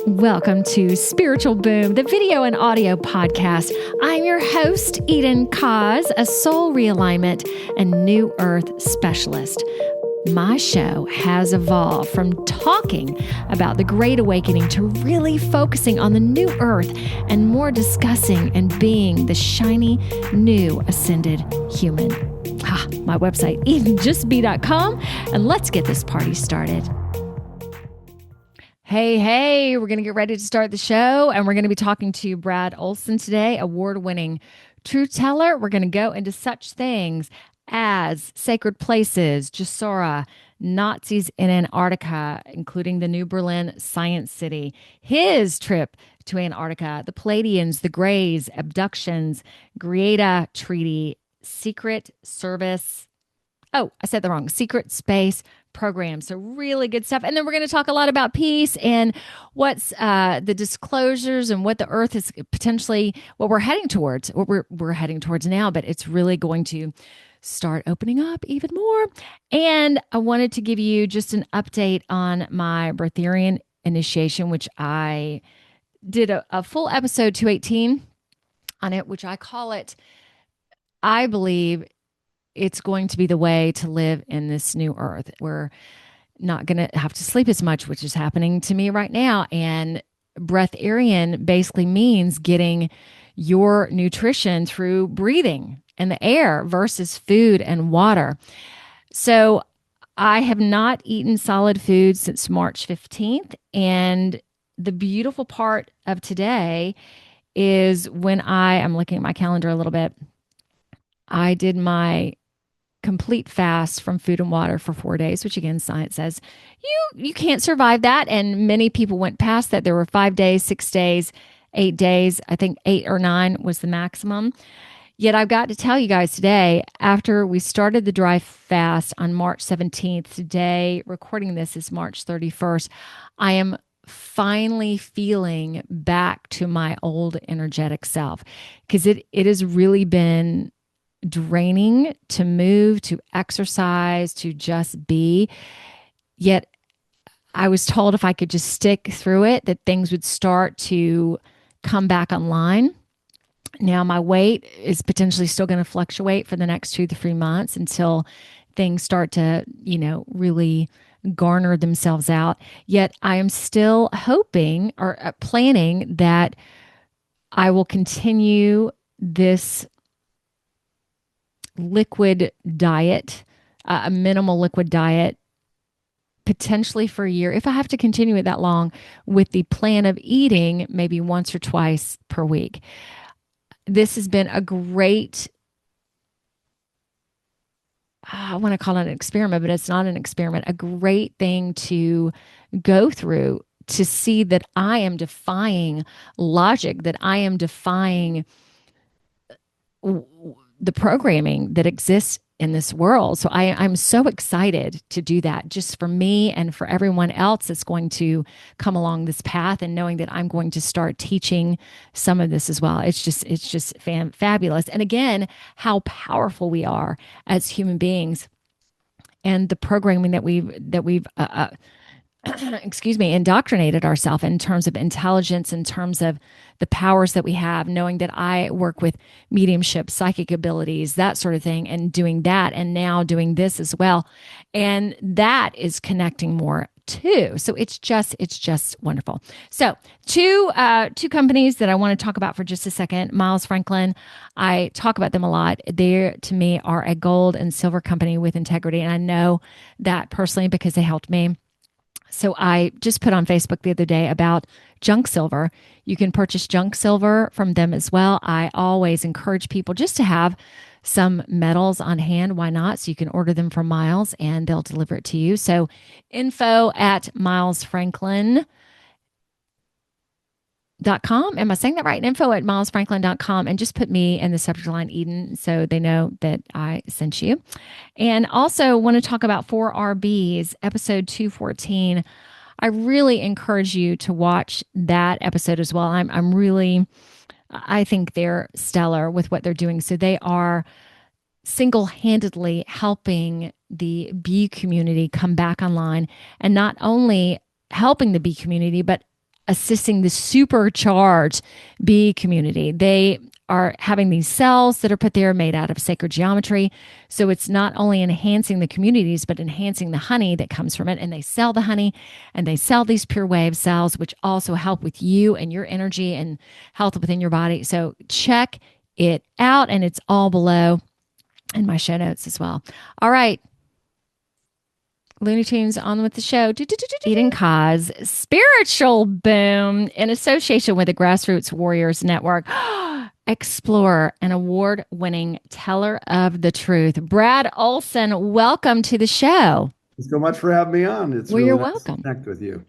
Welcome to Spiritual Boom, the video and audio podcast. I'm your host, Eden Koz, a soul realignment and new earth specialist. My show has evolved from talking about the Great Awakening to really focusing on the new earth and more discussing and being the shiny, new, ascended human. My website, edenjustbe.com, and let's get this party started. Hey, we're going to get ready to start the show, and we're going to be talking to Brad Olson today, award-winning truth teller. We're going to go into such things as sacred places, Gesera, Nazis in Antarctica, including the New Berlin Science City, his trip to Antarctica, the Palladians, the Greys, abductions, Greada Treaty, Secret Service. Oh, I said that wrong. Secret Space Program. So really good stuff. And then we're going to talk a lot about peace and what's the disclosures and what the earth is potentially, what we're heading towards, what we're heading towards now, but it's really going to start opening up even more. And I wanted to give you just an update on my Breatharian initiation, which I did a full episode 218 on it, which I call it, I believe it's going to be the way to live in this new earth. We're not going to have to sleep as much, which is happening to me right now. And Breatharian basically means getting your nutrition through breathing and the air versus food and water. So I have not eaten solid food since March 15th. And the beautiful part of today is when I'm looking at my calendar a little bit, I did my complete fast from food and water for 4 days, which again, science says you can't survive that. And many people went past that. There were 5 days, 6 days, 8 days. I think 8 or 9 was the maximum. Yet I've got to tell you guys today, after we started the dry fast on March 17th, today, recording this is March 31st, I am finally feeling back to my old energetic self, because it has really been draining to move, to exercise, to just be. Yet I was told if I could just stick through it, that things would start to come back online. Now my weight is potentially still going to fluctuate for the next 2 to 3 months until things start to, really garner themselves out. Yet I am still hoping or planning that I will continue this liquid diet, a minimal liquid diet, potentially for a year, if I have to continue it that long, with the plan of eating maybe once or twice per week. This has been a great, I want to call it an experiment, but it's not an experiment, a great thing to go through, to see that I am defying logic, that I am defying the programming that exists in this world. So I'm so excited to do that, just for me and for everyone else that's going to come along this path, and knowing that I'm going to start teaching some of this as well. It's just fabulous. And again, how powerful we are as human beings, and the programming that we've indoctrinated ourselves in terms of intelligence, in terms of the powers that we have, knowing that I work with mediumship, psychic abilities, that sort of thing, and doing that, and now doing this as well. And that is connecting more too. So it's just wonderful. So two companies that I want to talk about for just a second. Miles Franklin, I talk about them a lot. They, to me, are a gold and silver company with integrity. And I know that personally because they helped me. So I just put on Facebook the other day about junk silver. You can purchase junk silver from them as well. I always encourage people just to have some metals on hand. Why not? So you can order them from Miles and they'll deliver it to you. So info@milesfranklin.com. Am I saying that right? info@milesfranklin.com, and just put me in the subject line Eden so they know that I sent you. And also want to talk about 4RBs, episode 214. I really encourage you to watch that episode as well. I think they're stellar with what they're doing. So they are single-handedly helping the bee community come back online, and not only helping the bee community, but assisting the supercharged bee community. They are having these cells that are put there made out of sacred geometry. So it's not only enhancing the communities, but enhancing the honey that comes from it. And they sell the honey and they sell these pure wave cells, which also help with you and your energy and health within your body. So check it out. And it's all below in my show notes as well. All right. Looney Tunes on with the show. Eden Koz, spiritual boom in association with the Grassroots Warriors Network. Explorer, an award-winning teller of the truth. Brad Olson, welcome to the show. Thanks so much for having me on. It's Well, you're really nice to welcome. connect with you.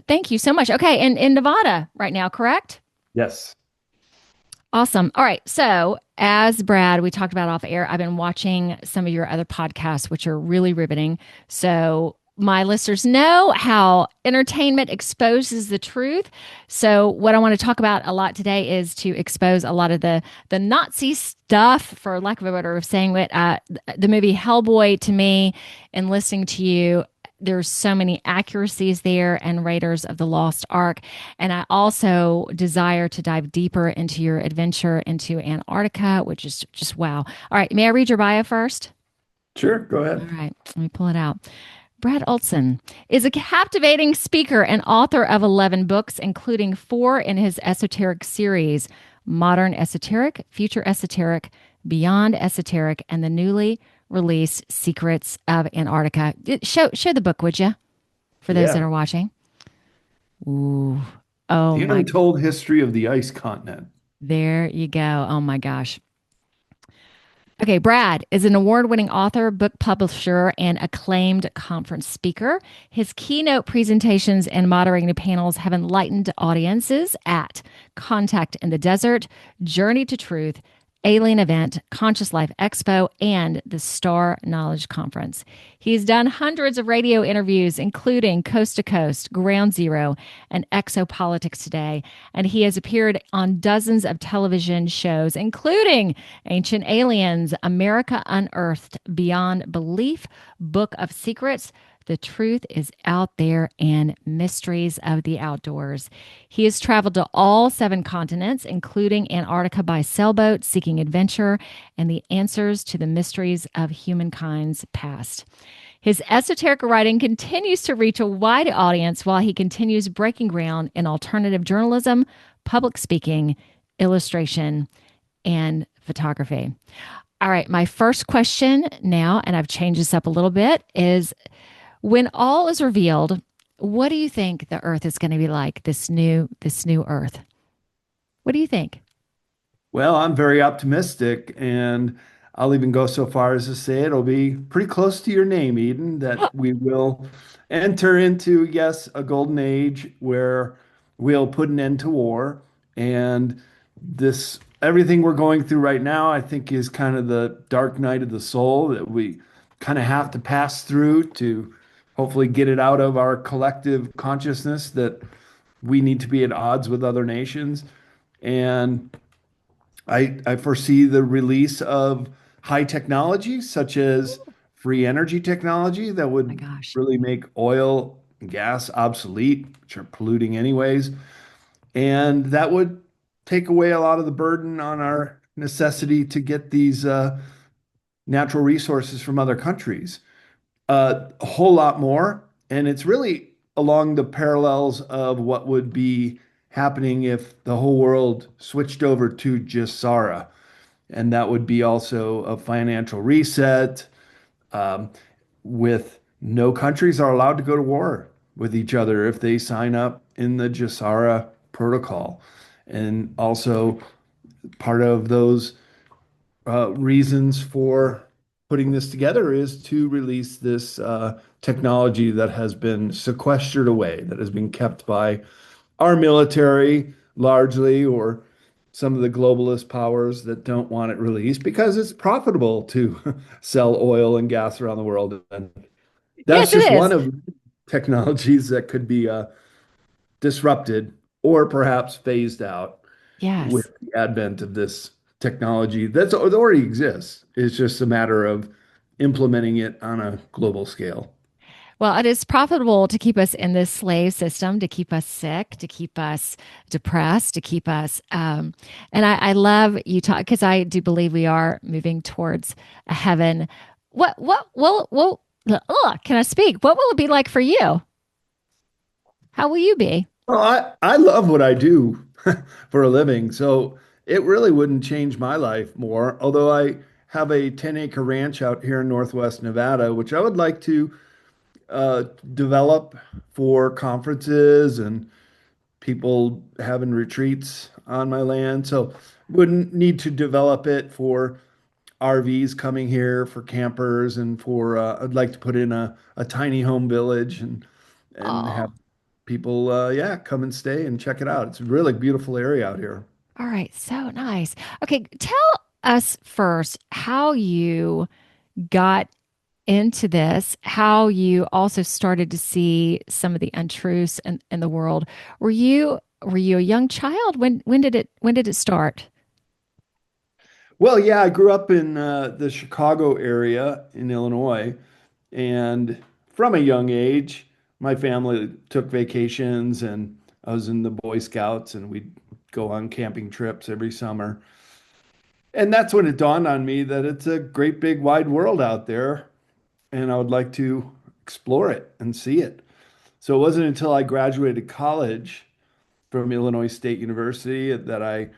Thank you so much. Okay, in Nevada right now, correct? Yes. Awesome. All right. So, as Brad, we talked about off air, I've been watching some of your other podcasts, which are really riveting. So, my listeners know how entertainment exposes the truth. So, what I want to talk about a lot today is to expose a lot of the Nazi stuff, for lack of a better way of saying it. The movie Hellboy, to me, and listening to you, there's so many accuracies there, and Raiders of the Lost Ark. And I also desire to dive deeper into your adventure into Antarctica, which is just wow. All right, may I read your bio first? Sure. Go All ahead. right, let me pull it out. Brad Olson is a captivating speaker and author of 11 books, including 4 in his esoteric series: Modern Esoteric, Future Esoteric, Beyond Esoteric, and the newly released Secrets of Antarctica. Show the book, would you, for those that Yeah. are watching? Ooh, oh The my, untold history of the ice continent. there you go. Oh my gosh. Okay, Brad is an award winning author, book publisher, and acclaimed conference speaker. His keynote presentations and moderating panels have enlightened audiences at Contact in the Desert, Journey to Truth, Alien Event, Conscious Life Expo, and the Star Knowledge Conference. He's done hundreds of radio interviews, including Coast to Coast, Ground Zero, and Exopolitics Today. And he has appeared on dozens of television shows, including Ancient Aliens, America Unearthed, Beyond Belief, Book of Secrets, The Truth is Out There, and Mysteries of the Outdoors. He has traveled to all 7 continents, including Antarctica by sailboat, seeking adventure and the answers to the mysteries of humankind's past. His esoteric writing continues to reach a wide audience while he continues breaking ground in alternative journalism, public speaking, illustration, and photography. All right, my first question now, and I've changed this up a little bit, is when all is revealed, what do you think the Earth is going to be like, this new Earth? What do you think? Well, I'm very optimistic, and I'll even go so far as to say it'll be pretty close to your name, Eden, that we will enter into, yes, a golden age where we'll put an end to war. And this, everything we're going through right now, I think is kind of the dark night of the soul that we kind of have to pass through to hopefully get it out of our collective consciousness that we need to be at odds with other nations. And I foresee the release of high technology, such as free energy technology, that Oh my would gosh. really make oil and gas obsolete, which are polluting anyways. And that would take away a lot of the burden on our necessity to get these natural resources from other countries. A whole lot more. And it's really along the parallels of what would be happening if the whole world switched over to Gesera. And that would be also a financial reset, um, with no countries are allowed to go to war with each other if they sign up in the Gesera protocol. And also part of those reasons for putting this together is to release this technology that has been sequestered away, that has been kept by our military largely, or some of the globalist powers that don't want it released because it's profitable to sell oil and gas around the world. And that's Yes, it just one is. of technologies that could be disrupted or perhaps phased out with Yes. the advent of this technology that already exists. It's just a matter of implementing it on a global scale. Well, it is profitable to keep us in this slave system, to keep us sick, to keep us depressed, to keep us. And I love you talk because I do believe we are moving towards a heaven. Can I speak? What will it be like for you? How will you be? Well, I love what I do for a living, so it really wouldn't change my life more. Although I have a 10-acre ranch out here in Northwest Nevada, which I would like to uh, develop for conferences and people having retreats on my land. So wouldn't need to develop it for RVs coming here for campers and for I'd like to put in a tiny home village and have Oh, people yeah, come and stay and check it out. It's a really beautiful area out here. all right. So nice. Okay. Tell us first how you got into this, how you also started to see some of the untruths in the world. Were you a young child? When did it start? Well, yeah, I grew up in the Chicago area in Illinois, and from a young age, my family took vacations, and I was in the Boy Scouts, and we'd go on camping trips every summer. And that's when it dawned on me that it's a great big wide world out there, and I would like to explore it and see it. So it wasn't until I graduated college from Illinois State University that I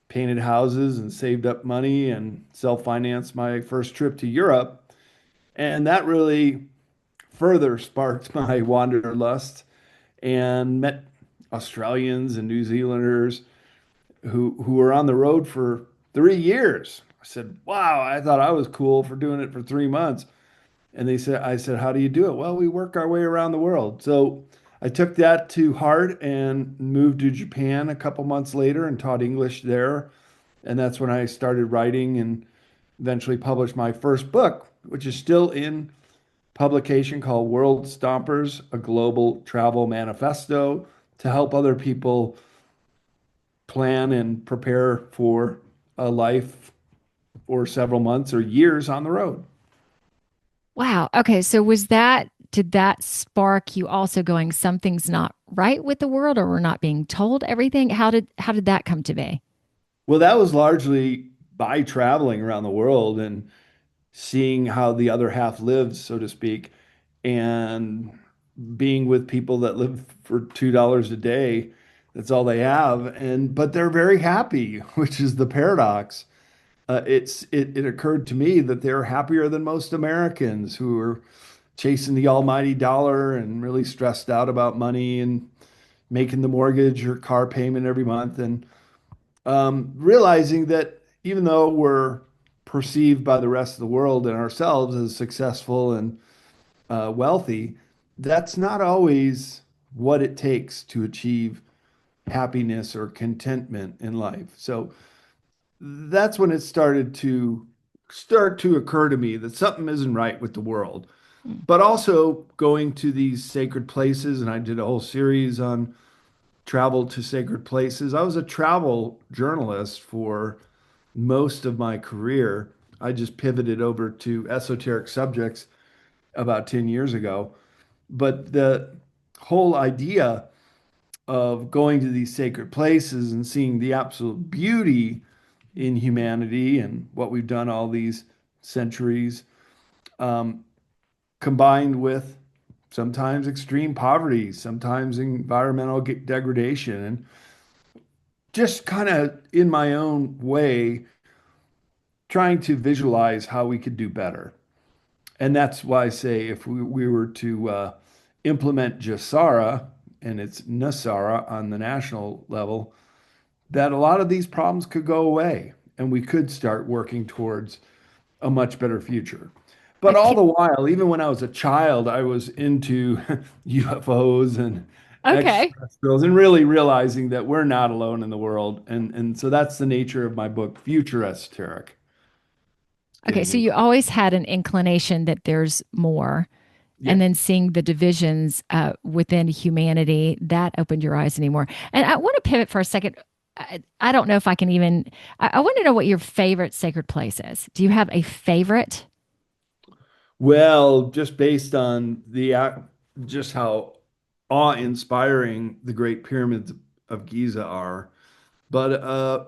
painted houses and saved up money and self-financed my first trip to Europe. And that really further sparked my wanderlust and met Australians and New Zealanders who were on the road for 3 years. I said, wow, I thought I was cool for doing it for 3 months. And I said, how do you do it? Well, we work our way around the world. So I took that to heart and moved to Japan a couple months later and taught English there. And that's when I started writing and eventually published my first book, which is still in publication, called World Stompers, a Global Travel Manifesto, to help other people plan and prepare for a life for several months or years on the road. Wow. Okay. So did that spark you also going, something's not right with the world or we're not being told everything? How did that come to be? Well, that was largely by traveling around the world and seeing how the other half lives, so to speak, and being with people that live for $2 a day. That's all they have, and but they're very happy, which is the paradox. It occurred to me that they're happier than most Americans who are chasing the almighty dollar and really stressed out about money and making the mortgage or car payment every month, and realizing that even though we're perceived by the rest of the world and ourselves as successful and wealthy, that's not always what it takes to achieve happiness or contentment in life. So that's when it start to occur to me that something isn't right with the world. Hmm. But also going to these sacred places, and I did a whole series on travel to sacred places. I was a travel journalist for most of my career. I just pivoted over to esoteric subjects about 10 years ago. But the whole idea of going to these sacred places and seeing the absolute beauty in humanity and what we've done all these centuries, um, combined with sometimes extreme poverty, sometimes environmental degradation, and just kind of in my own way, trying to visualize how we could do better. And that's why I say if we were to implement Gesera, and it's Nasara on the national level, that a lot of these problems could go away and we could start working towards a much better future. I But all can't. the while, even when I was a child, I was into UFOs and Okay. extraterrestrials and really realizing that we're not alone in the world. And so that's the nature of my book, Future Esoteric, Okay. getting So into. you always had an inclination that there's more. Yeah. And then seeing the divisions within humanity, that opened your eyes anymore. And I want to pivot for a second. I don't know if I can even, I want to know what your favorite sacred place is. Do you have a favorite? Well, just based on just how awe-inspiring the Great Pyramids of Giza are. But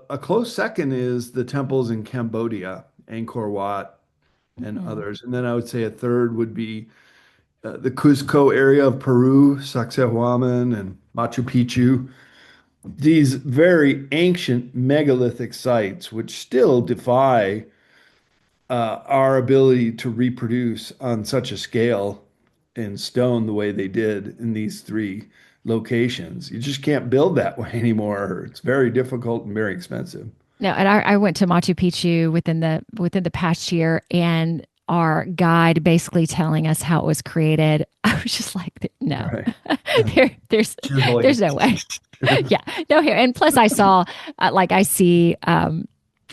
a close second is the temples in Cambodia, Angkor Wat, and Mhm. others. And then I would say a third would be the Cuzco area of Peru, Sacsayhuaman and Machu Picchu. These very ancient megalithic sites, which still defy our ability to reproduce on such a scale in stone the way they did in these three locations. You just can't build that way anymore. It's very difficult and very expensive. No, and I went to Machu Picchu within the past year, and our guide basically telling us how it was created. I was just like, no, Right. Yeah. there, Chiseling. there's no way. Yeah, no here. And plus, I saw, like, I see,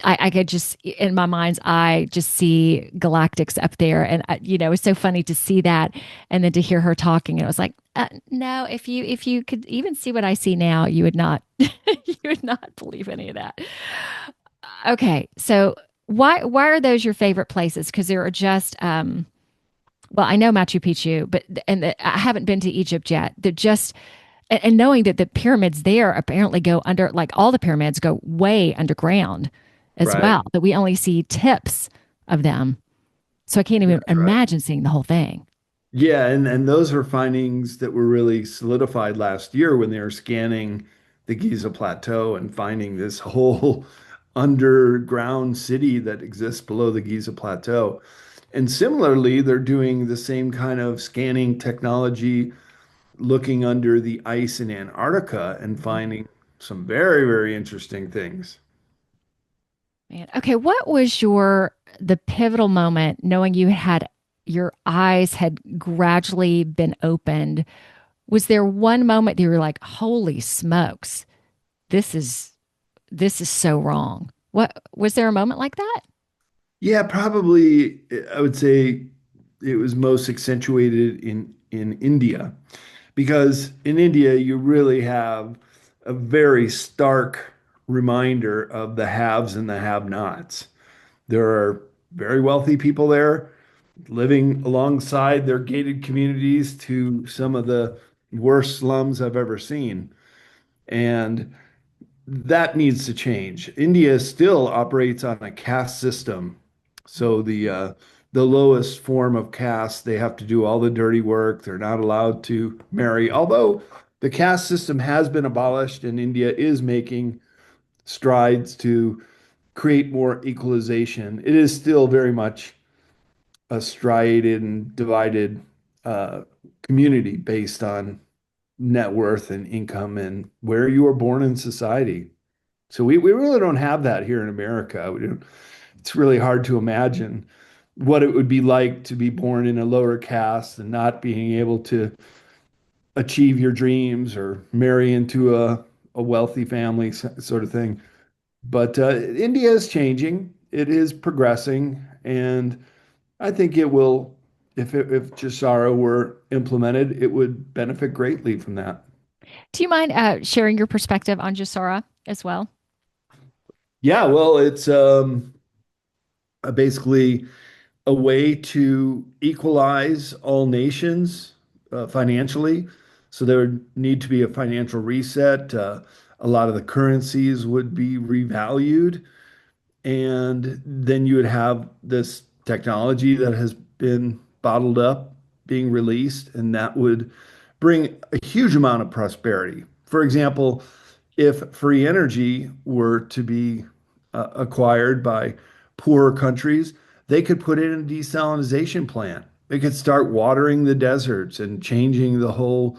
I could just in my mind's eye just see galactics up there, and it was so funny to see that, and then to hear her talking, and it was like, no, if you could even see what I see now, you would not, you would not believe any of that. Okay, so why are those your favorite places? Because there are just well, I know Machu Picchu, but I haven't been to Egypt yet. They're just and knowing that the pyramids there apparently go under, like all the pyramids go way underground as Right. well. That we only see tips of them, so I can't even That's right. imagine seeing the whole thing. Yeah, and those are findings that were really solidified last year when they were scanning the Giza Plateau and finding this whole underground city that exists below the Giza Plateau. And similarly, they're doing the same kind of scanning technology, looking under the ice in Antarctica and finding some very, very interesting things. Man. Okay, what was the pivotal moment knowing you had your eyes had gradually been opened? Was there one moment that you were like, "Holy smokes, this is this is so wrong." What was there a moment like that? Yeah, probably I would say it was most accentuated in India because in India you really have a very stark reminder of the haves and the have-nots. There are very wealthy people there living alongside their gated communities to some of the worst slums I've ever seen. And that needs to change. India still operates on a caste system. So the lowest form of caste, they have to do all the dirty work. They're not allowed to marry. Although the caste system has been abolished and India is making strides to create more equalization, it is still very much a striated and divided uh, community based on net worth and income and where you were born in society. So we really don't have that here in America. It's really hard to imagine what it would be like to be born in a lower caste and not being able to achieve your dreams or marry into a wealthy family sort of thing. But India is changing. It is progressing, and I think it will. If Gesera were implemented, it would benefit greatly from that. Do you mind sharing your perspective on Gesara as well? Yeah, well, it's basically a way to equalize all nations financially. So there would need to be a financial reset. A lot of the currencies would be revalued. And then you would have this technology that has been bottled up being released, and that would bring a huge amount of prosperity. For example, if free energy were to be acquired by poorer countries, they could put in a desalination plant. They could start watering the deserts and changing the whole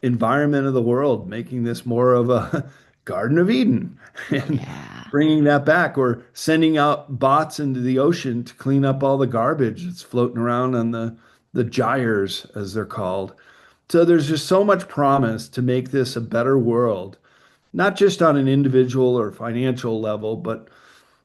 environment of the world, making this more of a Garden of Eden and Yeah. bringing that back, or sending out bots into the ocean to clean up all the garbage that's floating around on the gyres, as they're called. So there's just so much promise to make this a better world, not just on an individual or financial level, but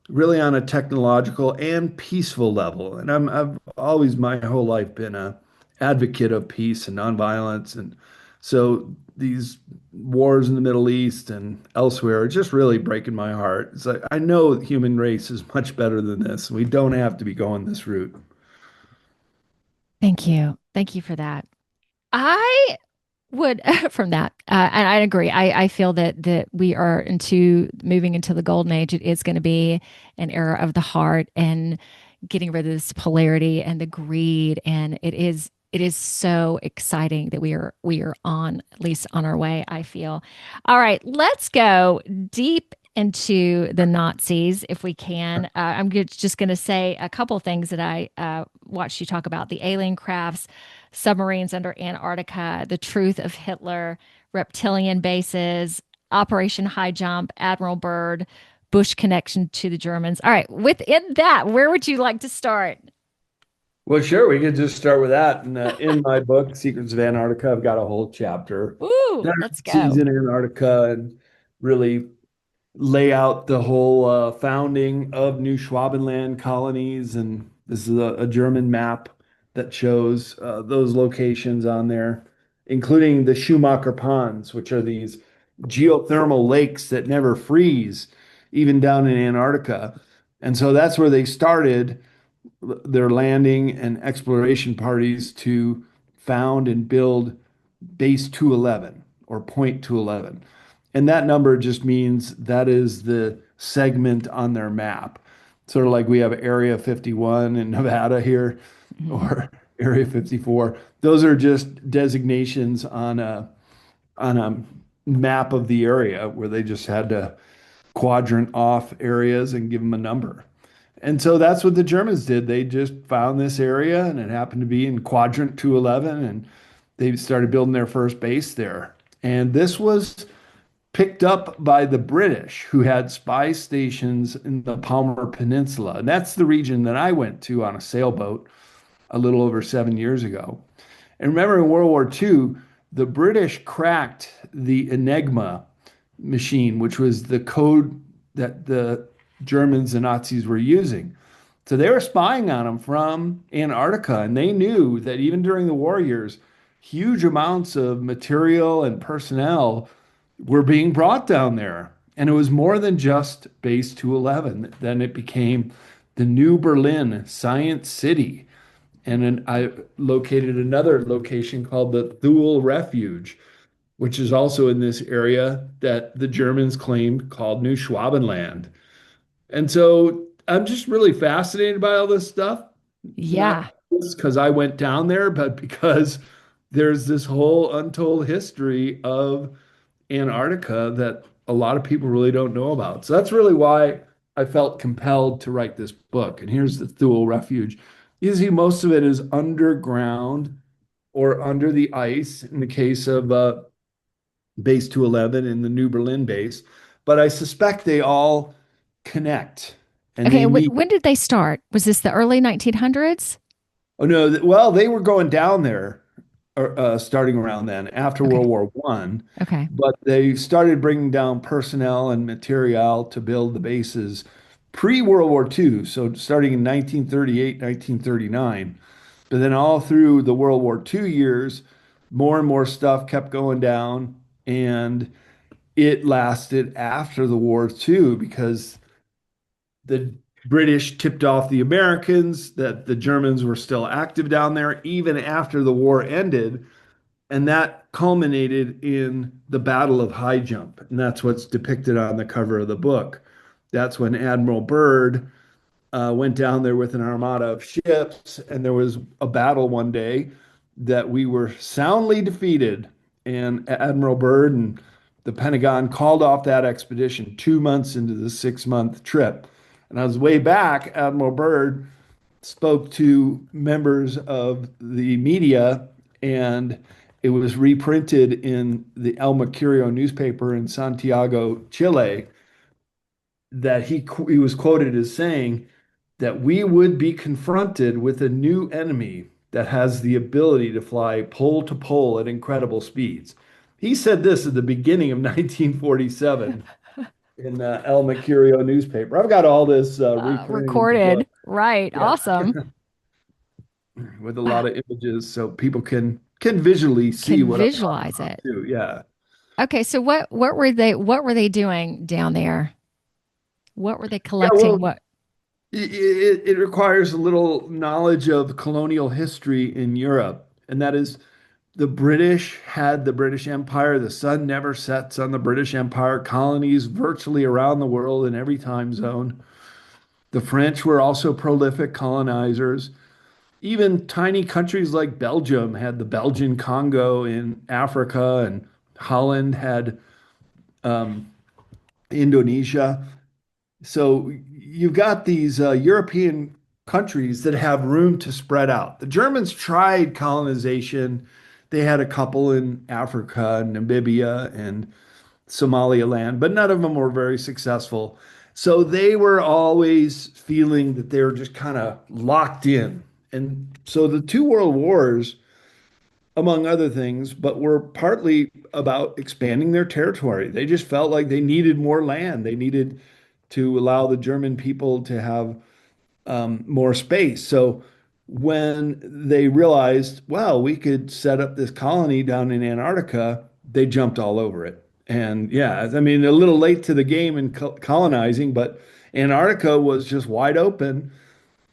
really on a technological and peaceful level. And I've always my whole life been a advocate of peace and nonviolence. And so these wars in the Middle East and elsewhere are just really breaking my heart. It's like I know the human race is much better than this. We don't have to be going this route. Thank you. Thank you for that. I would from that, and I agree. I feel that we are into moving into the golden age. It is going to be an era of the heart and getting rid of this polarity and the greed, and it is so exciting that we are on at least on our way, I feel. All right, let's go deep into the Nazis if we can. Just going to say a couple things that I watched you talk about: the alien crafts, submarines under Antarctica, the truth of Hitler, reptilian bases, Operation High Jump, Admiral Byrd, Bush connection to the Germans. All right, within that, where would you like to start? Well, sure, we could just start with that. And in my book, Secrets of Antarctica, I've got a whole chapter, Ooh, let's Nazis go. in Antarctica, and really lay out the whole founding of New Schwabenland colonies. And this is a German map that shows those locations on there, including the Schumacher Ponds, which are these geothermal lakes that never freeze, even down in Antarctica. And so that's where they started their landing and exploration parties to found and build base 211 or point 211. And that number just means that is the segment on their map. Sort of like we have Area 51 in Nevada here Mhm. or Area 54. Those are just designations on a map of the area where they just had to quadrant off areas and give them a number. And so that's what the Germans did. They just found this area and it happened to be in quadrant 211 and they started building their first base there. And this was picked up by the British, who had spy stations in the Palmer Peninsula. And that's the region that I went to on a sailboat a little over 7 years ago. And remember in World War II, the British cracked the Enigma machine, which was the code that the Germans and Nazis were using. So they were spying on them from Antarctica, and they knew that even during the war years, huge amounts of material and personnel were being brought down there. And it was more than just Base 211. Then it became the New Berlin Science City. And then I located another location called the Thule Refuge, which is also in this area that the Germans claimed called New Schwabenland. And so I'm just really fascinated by all this stuff, not Yeah. just because I went down there, but because there's this whole untold history of Antarctica that a lot of people really don't know about. So that's really why I felt compelled to write this book. And here's the Thule Refuge. You see, most of it is underground or under the ice in the case of Base 211 and the New Berlin base, but I suspect they all connect and Okay. they meet. When did they start? Was this the early 1900s? Oh no, well, they were going down there starting around then after Okay. World War One, Okay. but they started bringing down personnel and material to build the bases pre-World War II, so starting in 1938, 1939. But then all through the World War II years, more and more stuff kept going down, and it lasted after the war too, because the British tipped off the Americans that the Germans were still active down there even after the war ended. And that culminated in the Battle of High Jump. And that's what's depicted on the cover of the book. That's when Admiral Byrd went down there with an armada of ships, and there was a battle one day that we were soundly defeated. And Admiral Byrd and the Pentagon called off that expedition 2 months into the 6 month trip. And on his way back, Admiral Byrd spoke to members of the media, and it was reprinted in the El Mercurio newspaper in Santiago, Chile, that he was quoted as saying that we would be confronted with a new enemy that has the ability to fly pole to pole at incredible speeds. He said this at the beginning of 1947 in the El Mercurio newspaper. I've got all this reprinted in the book. Recorded. Right. Yeah, Awesome. with a lot Wow. of images so people can visually see Can what I'm talking visualize about it. too. Yeah. Okay, so what were they doing down there? What were they Yeah, collecting? well, What? It requires a little knowledge of colonial history in Europe, and that is the British had the British Empire. The sun never sets on the British Empire, colonies virtually around the world in every time zone. The French were also prolific colonizers. Even tiny countries like Belgium had the Belgian Congo in Africa, and Holland had um, Indonesia. So you've got these European countries that have room to spread out. The Germans tried colonization. They had a couple in Africa, Namibia, and Somaliland, but none of them were very successful. So they were always feeling that they were just kind of locked in. And so the two world wars, among other things, but were partly about expanding their territory. They just felt like they needed more land. They needed to allow the German people to have more space. So when they realized, well, we could set up this colony down in Antarctica, they jumped all over it. And yeah, I mean, a little late to the game in colonizing, but Antarctica was just wide open.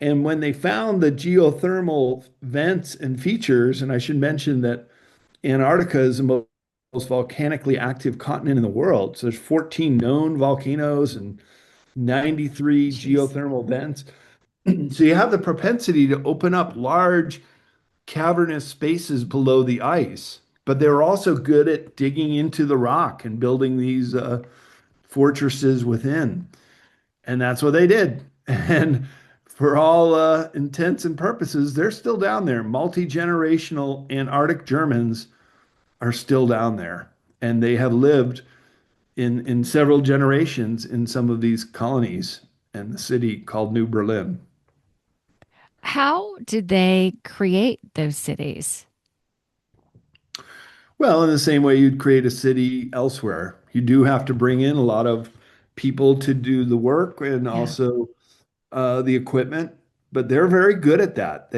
And when they found the geothermal vents and features, and I should mention that Antarctica is the most volcanically active continent in the world. So there's 14 known volcanoes and 93 Jeez. geothermal vents. So you have the propensity to open up large cavernous spaces below the ice, but they're also good at digging into the rock and building these fortresses within. And that's what they did. And for all intents and purposes, they're still down there. Multi-generational Antarctic Germans are still down there, and they have lived in several generations in some of these colonies and the city called New Berlin. How did they create those cities? Well, in the same way you'd create a city elsewhere, you do have to bring in a lot of people to do the work and Yeah. also the equipment, but they're very good at that.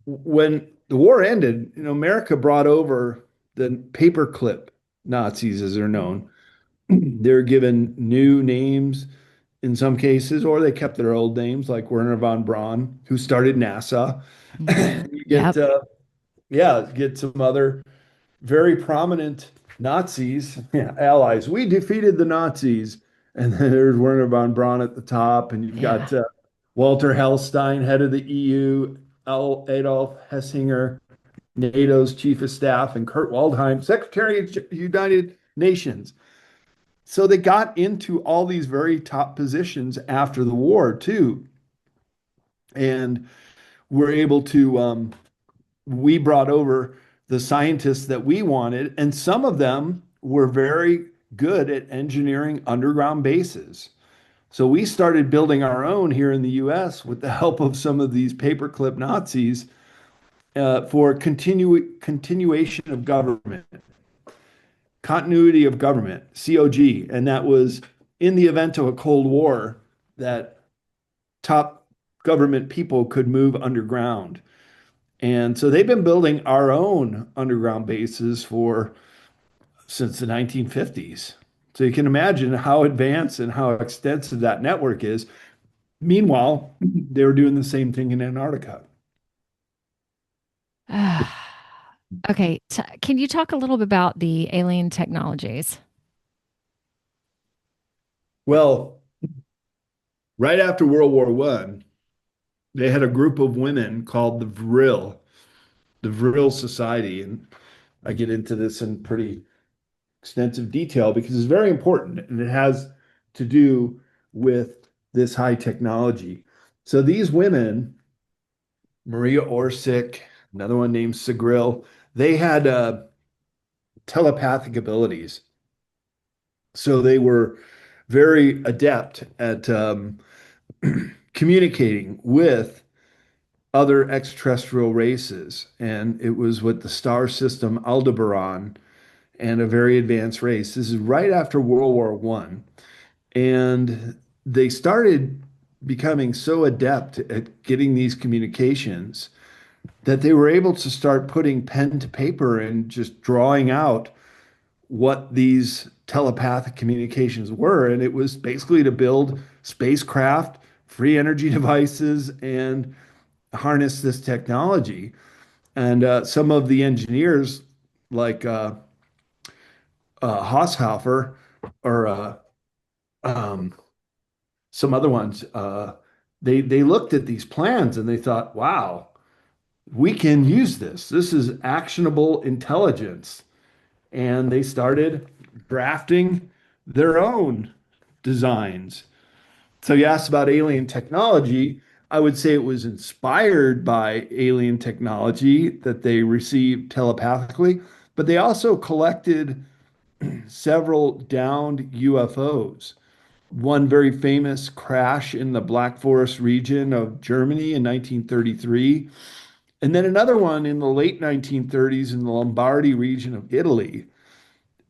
When the war ended, America brought over the paperclip Nazis, as they're known. They're given new names in some cases, or they kept their old names, like Werner von Braun, who started NASA. You get, Yep. yeah, get some other very prominent Nazis, yeah, allies. We defeated the Nazis. And then there's Werner von Braun at the top, and you've Yeah. got Walter Hellstein, head of the EU, Adolf Hessinger, NATO's chief of staff, and Kurt Waldheim, Secretary of the United Nations. So they got into all these very top positions after the war, too. And were able to we brought over the scientists that we wanted, and some of them were very good at engineering underground bases. So we started building our own here in the US with the help of some of these paperclip Nazis for continuation of government, continuity of government, COG. And that was in the event of a Cold War that top government people could move underground. And so they've been building our own underground bases for since the 1950s. So you can imagine how advanced and how extensive that network is. Meanwhile, they were doing the same thing in Antarctica. Okay. Can you talk a little bit about the alien technologies? Well, right after World War One, they had a group of women called the Vril Society. And I get into this in pretty extensive detail because it's very important and it has to do with this high technology. So these women, Maria Orsic, another one named Sigril, they had telepathic abilities. So they were very adept at communicating with other extraterrestrial races. And it was with the star system Aldebaran and a very advanced race. This is right after World War One. And they started becoming so adept at getting these communications that they were able to start putting pen to paper and just drawing out what these telepathic communications were. And it was basically to build spacecraft free energy devices and harness this technology. And some of the engineers, like Haushofer or um, some other ones, they looked at these plans and they thought, "Wow, we can use this. This is actionable intelligence." And they started drafting their own designs. So you asked about alien technology. I would say it was inspired by alien technology that they received telepathically, but they also collected several downed UFOs. One very famous crash in the Black Forest region of Germany in 1933, and then another one in the late 1930s in the Lombardy region of Italy.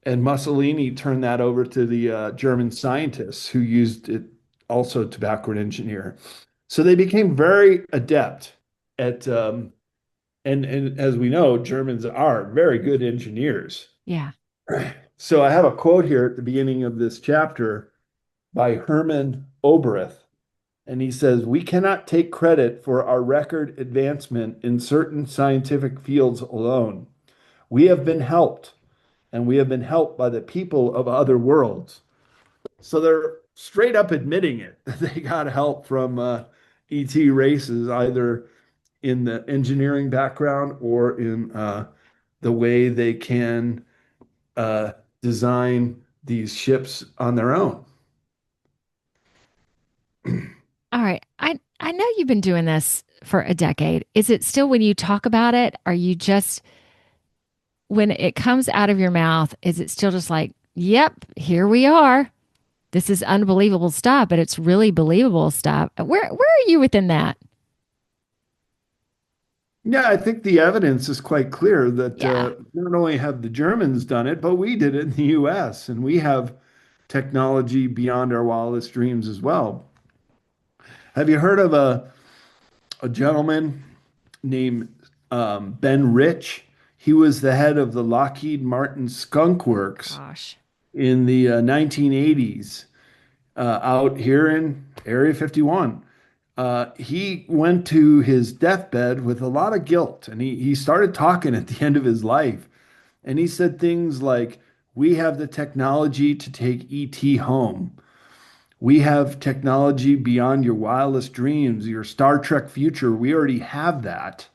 And Mussolini turned that over to the German scientists who used it also to backward engineer. So they became very adept at, and as we know, Germans are very good engineers. Yeah. So I have a quote here at the beginning of this chapter by Hermann Oberth, and he says, "We cannot take credit for our record advancement in certain scientific fields alone. We have been helped, and we have been helped by the people of other worlds." So they're straight up admitting it. They got help from ET races, either in the engineering background or in the way they can uh, design these ships on their own. All right. I know you've been doing this for a decade. Is it still when you talk about it, are you just when it comes out of your mouth, is it still just like, "Yep, here we are. This is unbelievable stuff," but it's really believable stuff. Where are you within that? Yeah, I think the evidence is quite clear that Yeah. not only have the Germans done it, but we did it in the US, and we have technology beyond our wildest dreams as well. Have you heard of a gentleman named Ben Rich? He was the head of the Lockheed Martin Skunk Works Gosh. in the 1980s out here in Area 51. He went to his deathbed with a lot of guilt, and he started talking at the end of his life. And he said things like, "We have the technology to take ET home. We have technology beyond your wildest dreams, your Star Trek future. We already have that."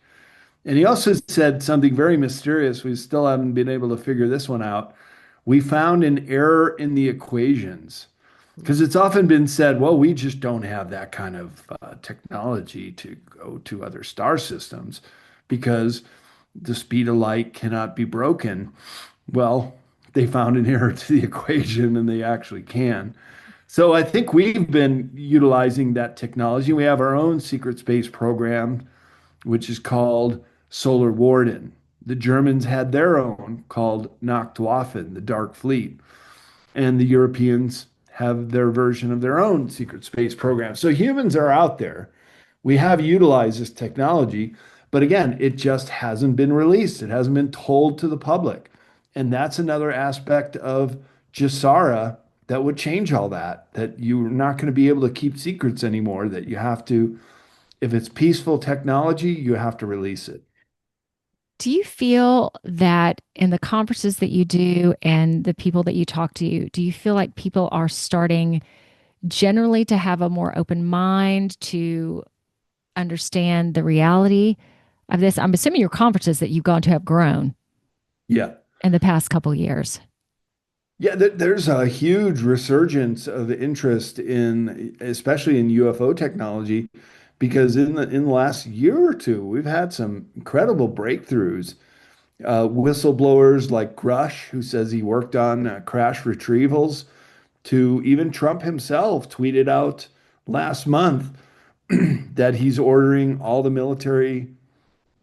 And he also said something very mysterious. We still haven't been able to figure this one out. "We found an error in the equations." Because it's often been said, well, we just don't have that kind of technology to go to other star systems because the speed of light cannot be broken. Well, they found an error to the equation and they actually can. So I think we've been utilizing that technology. We have our own secret space program, which is called Solar Warden. The Germans had their own called Nachtwaffen, the Dark Fleet, and the Europeans have their version of their own secret space program. So humans are out there. We have utilized this technology, but again, it just hasn't been released. It hasn't been told to the public. And that's another aspect of Gesera that would change all that, that you're not going to be able to keep secrets anymore, that you have to, if it's peaceful technology, you have to release it. Do you feel that in the conferences that you do and the people that you talk to, do you feel like people are starting generally to have a more open mind to understand the reality of this? I'm assuming your conferences that you've gone to have grown Yeah. in the past couple of years. Yeah, there's a huge resurgence of interest in, especially in UFO technology, because in the last year or two, we've had some incredible breakthroughs. Whistleblowers like Grush, who says he worked on crash retrievals, to even Trump himself tweeted out last month that he's ordering all the military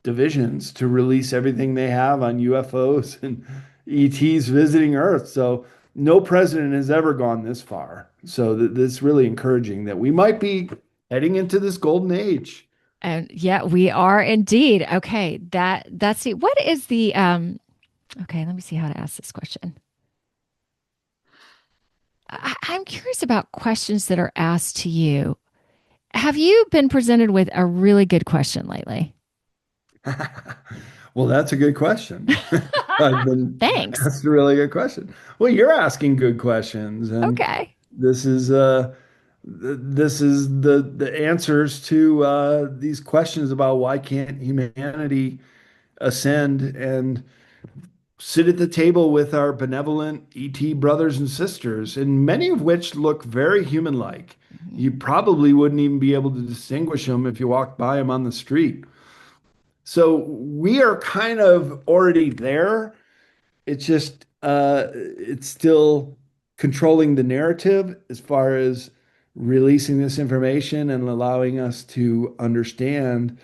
divisions to release everything they have on UFOs and ETs visiting Earth. So no president has ever gone this far. So this is really encouraging that we might be heading into this golden age. And yeah, we are indeed. Okay, that's the what is the okay, let me see how to ask this question. I'm curious about questions that are asked to you. Have you been presented with a really good question lately? Well, that's a good question. I've been Thanks. asked a really good question. Well, you're asking good questions, and Okay. this is uh this is the answers to these questions about why can't humanity ascend and sit at the table with our benevolent ET brothers and sisters, and many of which look very human-like. Mhm. You probably wouldn't even be able to distinguish them if you walked by them on the street. So we are kind of already there. It's just it's still controlling the narrative as far as releasing this information and allowing us to understand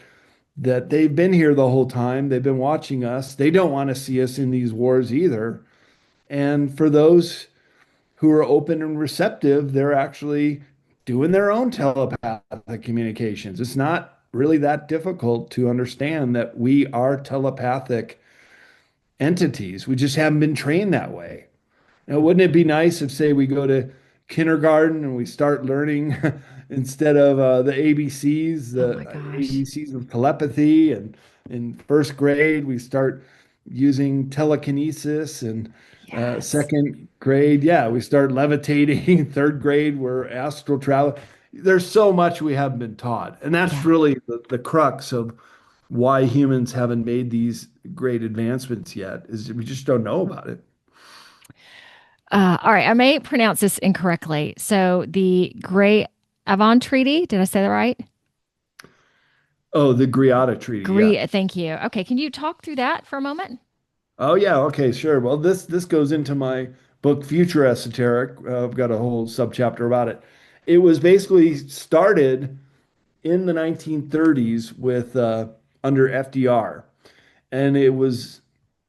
that they've been here the whole time. They've been watching us. They don't want to see us in these wars either. And for those who are open and receptive, they're actually doing their own telepathic communications. It's not really that difficult to understand that we are telepathic entities. We just haven't been trained that way. Now, wouldn't it be nice if, say, we go to kindergarten and we start learning instead of the ABCs, Oh my the gosh. ABCs of telepathy, and in first grade we start using telekinesis, and Yes. second grade, yeah, we start levitating. Third grade, we're astral travel. There's so much we haven't been taught, and that's Yeah. really the crux of why humans haven't made these great advancements yet, is we just don't know about it. All right. I may pronounce this incorrectly. So the Great Avon Treaty, did I say that right? Oh, the Greada Treaty, yeah. Thank you. Okay. Can you talk through that for a moment? Oh yeah, okay, sure. Well, this goes into my book Future Esoteric. I've got a whole subchapter about it. It was basically started in the 1930s with under FDR, and it was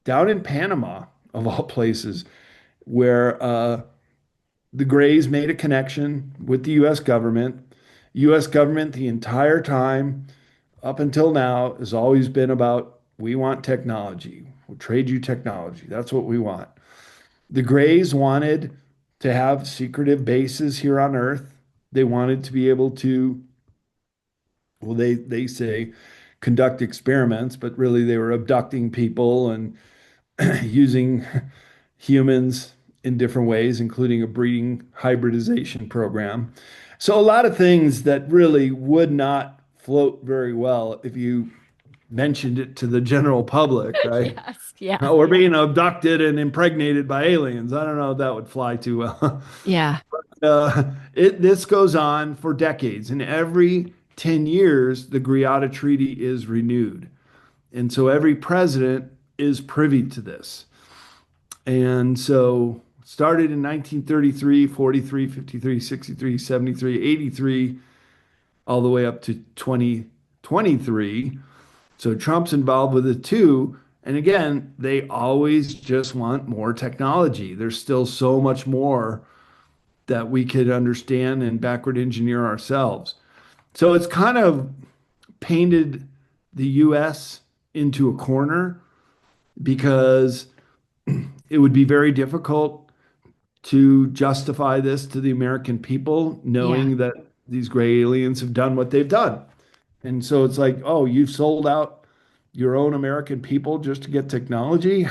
down in Panama, of all places, where the Greys made a connection with the U.S. government. U.S. government the entire time up until now has always been about we want technology. We'll trade you technology. That's what we want. The Greys wanted to have secretive bases here on Earth. They wanted to be able to, well, they say conduct experiments, but really they were abducting people and using humans in different ways, including a breeding hybridization program. So a lot of things that really would not float very well if you mentioned it to the general public, right? Yes. Yeah. Oh, we're being abducted and impregnated by aliens. I don't know if that would fly too well. Yeah. uh, this goes on for decades, and every 10 years, the Greada Treaty is renewed. And so every president is privy to this. And so started in 1933, 43, 53, 63, 73, 83, all the way up to 2023. So Trump's involved with it too. And again, they always just want more technology. There's still so much more that we could understand and backward engineer ourselves. So it's kind of painted the US into a corner because it would be very difficult to justify this to the American people, Yeah. knowing that these gray aliens have done what they've done. And so it's like, oh, you've sold out your own American people just to get technology?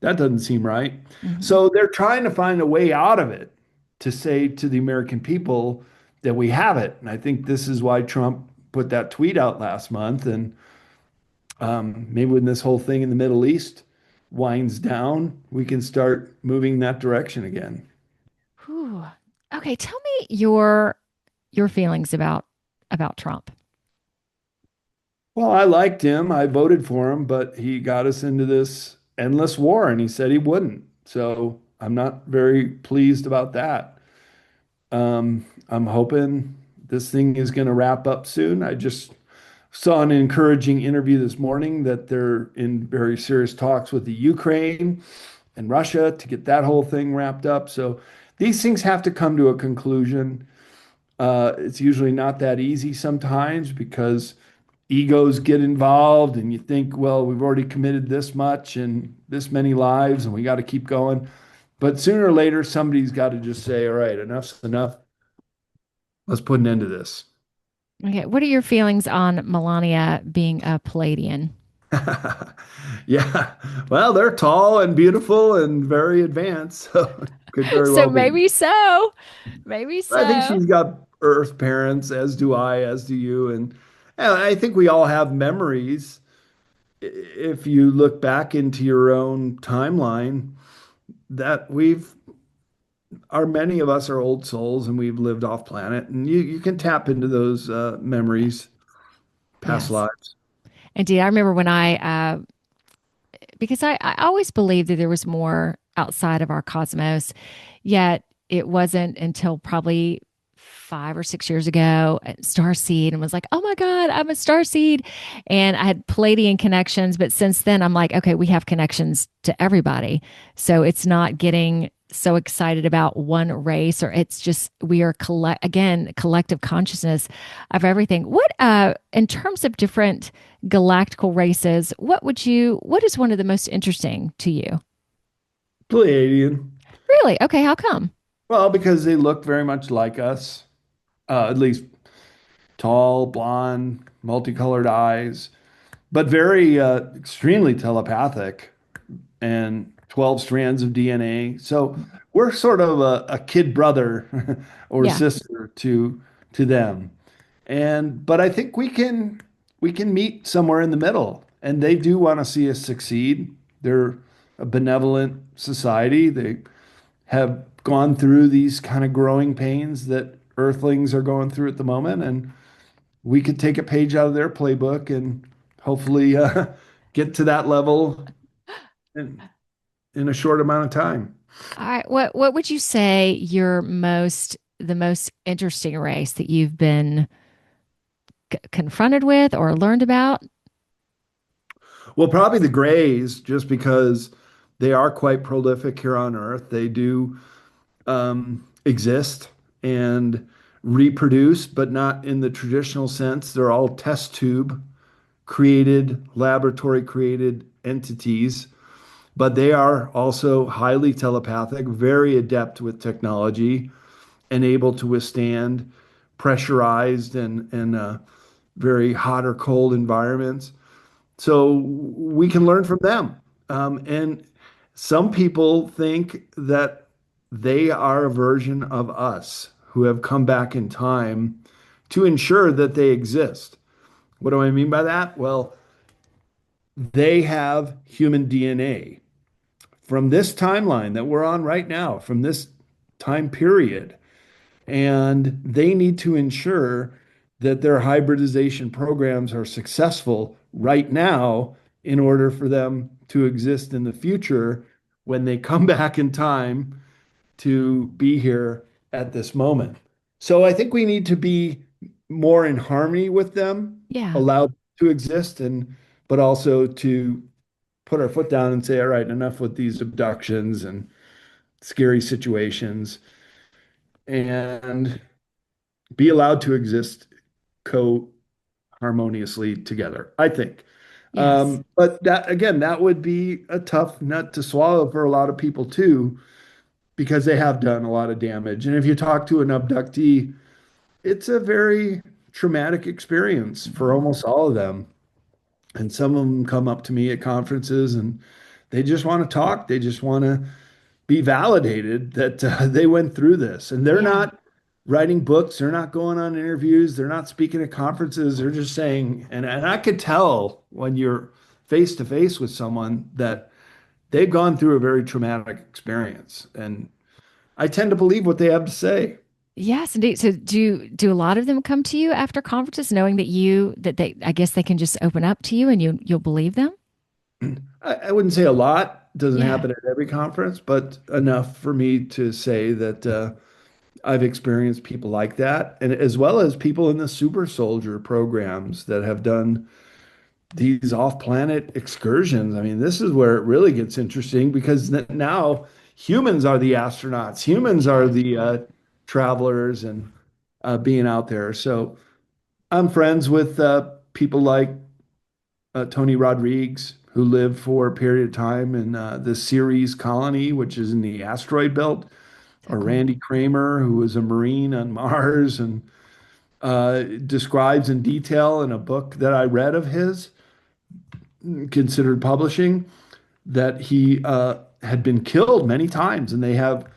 That doesn't seem right. Hmm. So they're trying to find a way out of it to say to the American people that we have it. And I think this is why Trump put that tweet out last month. And maybe when this whole thing in the Middle East winds down, we can start moving that direction again. Whew. Okay. Tell me your feelings about Trump. Well, I liked him. I voted for him, but he got us into this endless war and he said he wouldn't. So I'm not very pleased about that. I'm hoping this thing is going to wrap up soon. I just saw an encouraging interview this morning that they're in very serious talks with the Ukraine and Russia to get that whole thing wrapped up. So these things have to come to a conclusion. It's usually not that easy sometimes because egos get involved and you think, well, we've already committed this much and this many lives and we got to keep going. But sooner or later, somebody's got to just say, all right, enough's enough. Let's put an end to this. Okay, what are your feelings on Melania being a Palladian? Yeah. Well, they're tall and beautiful and very advanced, so could very So well be. maybe so. Maybe I think so. she's got Earth parents, as do I, as do you, and I think we all have memories. If you look back into your own timeline, that many of us are old souls and we've lived off planet, and you can tap into those memories, past Yes. lives. Indeed. I remember when because I always believed that there was more outside of our cosmos, yet it wasn't until probably 5 or 6 years ago, star seed, and was like, oh my God, I'm a star seed. And I had Palladian connections. But since then, I'm like, okay, we have connections to everybody. So it's not getting so excited about one race, or it's just we are collective consciousness of everything. What in terms of different galactical races, what is one of the most interesting to you? Pleiadian. Really? Okay, how come? Well, because they look very much like us, at least tall, blonde, multicolored eyes, but very extremely telepathic and 12 strands of DNA. So we're sort of a kid brother or Yeah. sister to them. But I think we can meet somewhere in the middle. And they do want to see us succeed. They're a benevolent society. They have gone through these kind of growing pains that Earthlings are going through at the moment, and we could take a page out of their playbook and hopefully get to that level in, in a short amount of time. All right. What would you say the most interesting race that you've been confronted with or learned about? Well, probably the Greys, just because they are quite prolific here on Earth. They do exist and reproduce, but not in the traditional sense. They're all test tube created, laboratory created entities, but they are also highly telepathic, very adept with technology, and able to withstand pressurized and very hot or cold environments. So we can learn from them. And some people think that they are a version of us who have come back in time to ensure that they exist. What do I mean by that? Well, they have human DNA from this timeline that we're on right now, from this time period. And they need to ensure that their hybridization programs are successful right now in order for them to exist in the future when they come back in time to be here at this moment. So I think we need to be more in harmony with them, Yeah. allowed to exist, and but also to put our foot down and say, all right, enough with these abductions and scary situations, and be allowed to exist co-harmoniously together, I think. Yes. But that again, that would be a tough nut to swallow for a lot of people too, because they have done a lot of damage. And if you talk to an abductee, it's a very traumatic experience for Mhm. almost all of them. And some of them come up to me at conferences and they just want to talk. They just want to be validated that they went through this. And they're Yeah. not writing books, they're not going on interviews, they're not speaking at conferences. They're just saying, and I could tell when you're face to face with someone that they've gone through a very traumatic experience. And I tend to believe what they have to say. Yes, indeed. So do a lot of them come to you after conferences knowing that they I guess they can just open up to you and you'll believe them? I wouldn't say a lot. Doesn't Yeah. happen at every conference, but enough for me to say that I've experienced people like that, and as well as people in the super soldier programs that have done these off-planet excursions. I mean, this is where it really gets interesting because now humans are the astronauts, humans are Yeah. the travelers, and being out there. So I'm friends with people like Tony Rodriguez, who lived for a period of time in the Ceres colony, which is in the asteroid belt, So or cool. Randy Kramer, who was a Marine on Mars, and describes in detail in a book that I read of his, considered publishing, that he had been killed many times, and they have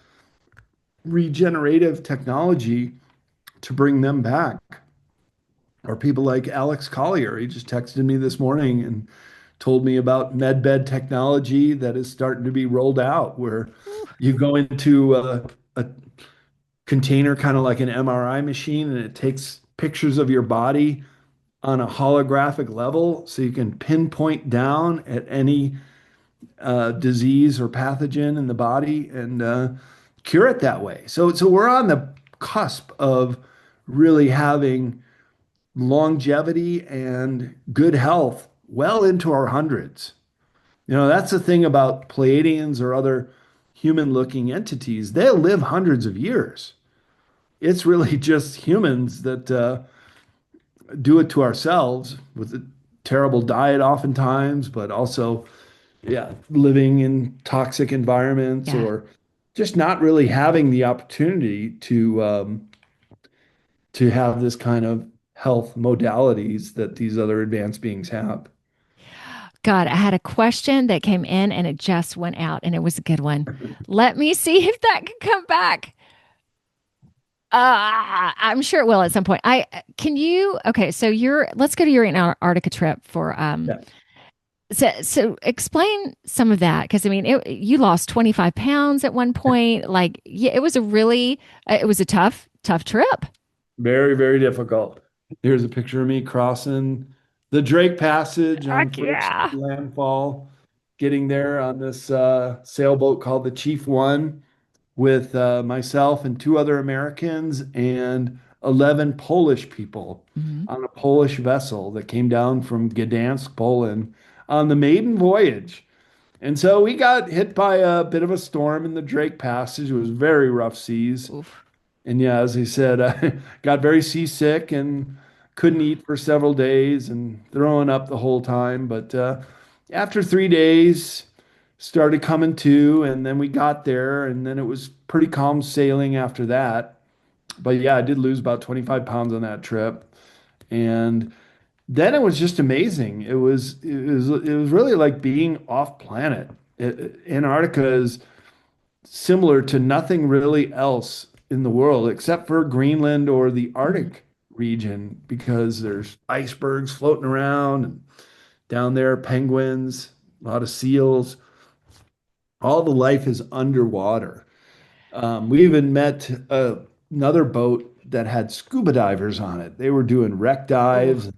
regenerative technology to bring them back. Or people like Alex Collier, he just texted me this morning and told me about medbed technology that is starting to be rolled out, where Ooh, you go into a container, kind of like an MRI machine, and it takes pictures of your body on a holographic level so you can pinpoint down at any disease or pathogen in the body and cure it that way. So we're on the cusp of really having longevity and good health well into our hundreds. That's the thing about Pleiadians or other human-looking entities. They'll live hundreds of years. It's really just humans that do it to ourselves with a terrible diet oftentimes, but also, yeah, living in toxic environments yeah. or just not really having the opportunity to have this kind of health modalities that these other advanced beings have. God, I had a question that came in and it just went out and it was a good one. Let me see if that can come back. I'm sure it will at some point. I can you okay, so you're let's go to your Antarctica trip for Yeah. so explain some of that because I mean you lost 25 pounds at one point. Like yeah, it was a really it was a tough trip. Very, very difficult. Here's a picture of me crossing the Drake Passage on Heck first yeah. landfall, getting there on this sailboat called the Chief One with myself and two other Americans and 11 Polish people Mhm. on a Polish vessel that came down from Gdansk, Poland on the maiden voyage. And so we got hit by a bit of a storm in the Drake Passage. It was very rough seas. Oof. And yeah, as he said, I got very seasick and couldn't eat for several days and throwing up the whole time. But after 3 days, started coming to, and then we got there, and then it was pretty calm sailing after that. But yeah, I did lose about 25 pounds on that trip, and then it was just amazing. It was really like being off planet. Antarctica is similar to nothing really else in the world except for Greenland or the Mhm. Arctic region because there's icebergs floating around and down there penguins, a lot of seals. All the life is underwater. We even met another boat that had scuba divers on it. They were doing wreck Oh, dives,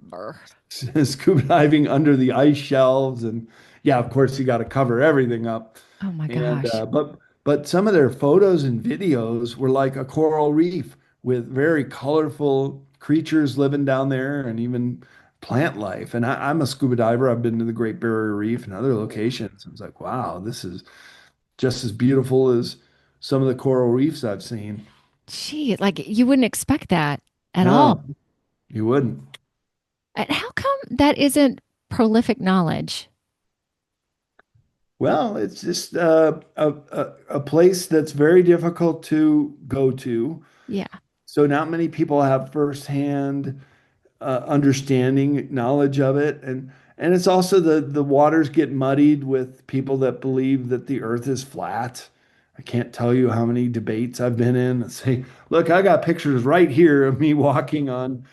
scuba diving under the ice shelves, and yeah, of course, you got to cover everything up. oh my And gosh. but some of their photos and videos were like a coral reef with very colorful creatures living down there, and even plant life. And I'm a scuba diver. I've been to the Great Barrier Reef and other locations. I was like, wow, this is just as beautiful as some of the coral reefs I've seen. Gee, like you wouldn't expect that at all. No, you wouldn't. And how come that isn't prolific knowledge? Well, it's just a place that's very difficult to go to. Yeah. So not many people have firsthand understanding, knowledge of it, and it's also the waters get muddied with people that believe that the Earth is flat. I can't tell you how many debates I've been in that say, "Look, I got pictures right here of me walking on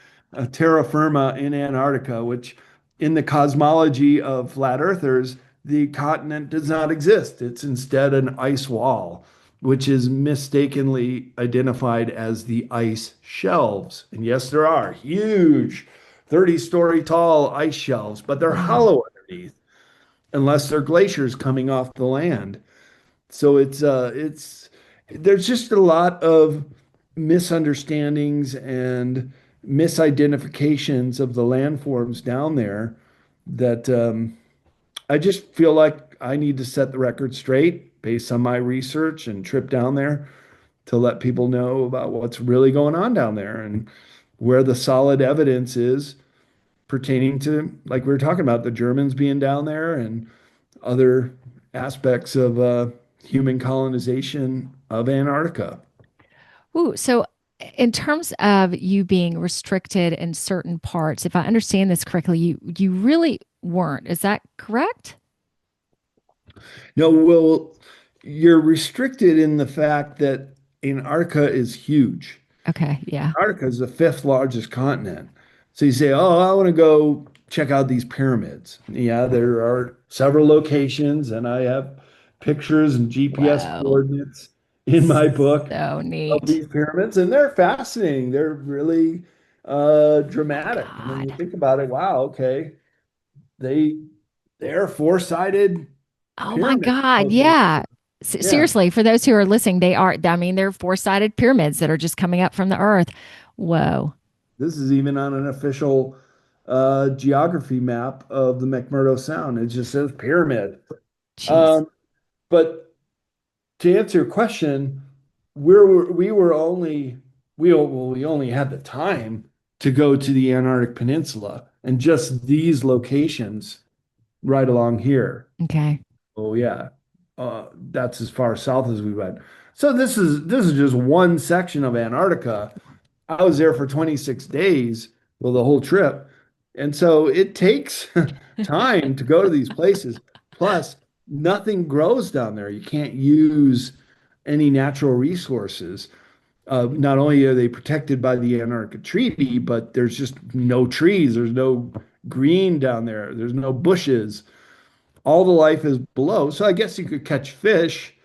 terra firma in Antarctica, which in the cosmology of flat earthers, the continent does not exist. It's instead an ice wall." Which is mistakenly identified as the ice shelves. And yes, there are huge 30-story tall ice shelves, but they're Wow. hollow underneath unless they're glaciers coming off the land. So it's there's just a lot of misunderstandings and misidentifications of the landforms down there that I just feel like I need to set the record straight based on my research and trip down there to let people know about what's really going on down there and where the solid evidence is pertaining to, like we were talking about, the Germans being down there and other aspects of human colonization of Antarctica. Ooh, so in terms of you being restricted in certain parts, if I understand this correctly, you really weren't. Is that correct? No, well, you're restricted in the fact that Antarctica is huge. Okay, yeah. Antarctica is the fifth largest continent. So you say, oh, I want to go check out these pyramids. Yeah, there are several locations, and I have pictures and GPS Whoa. coordinates in my book So of neat. these pyramids, and they're fascinating. They're really My dramatic. And when you God. think about it, wow, okay, they they're four-sided Oh my pyramids. God. Okay. Yeah. Yeah. Seriously, for those who are listening, they are, I mean, they're four-sided pyramids that are just coming up from the earth. Whoa. This is even on an official geography map of the McMurdo Sound. It just says pyramid. Jeez. Um, but to answer your question, we were only we only had the time to go to the Antarctic Peninsula and just these locations right along here. Okay. Oh yeah, that's as far south as we went. So this is just one section of Antarctica. I was there for 26 days, well, the whole trip. And so it takes time to go to these places. Plus, nothing grows down there. You can't use any natural resources. Not only are they protected by the Antarctica Treaty, but there's just no trees, there's no green down there, there's no bushes. All the life is below. So I guess you could catch fish,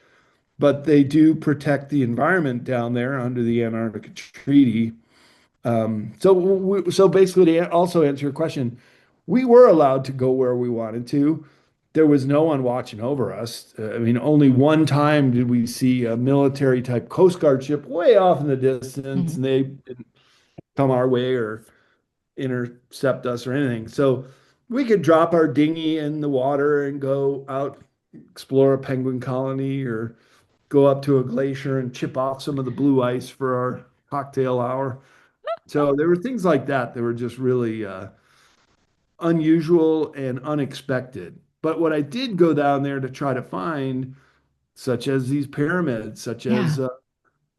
but they do protect the environment down there under the Antarctica Treaty. So basically, to also answer your question, we were allowed to go where we wanted to. There was no one watching over us. I mean, only one time did we see a military type Coast Guard ship way off in the distance, Mhm. and they didn't come our way or intercept us or anything. So we could drop our dinghy in the water and go out, explore a penguin colony, or go up to a glacier and chip off some of the blue ice for our cocktail hour. So there were things like that that were just really unusual and unexpected. But what I did go down there to try to find, such as these pyramids, such Yeah. as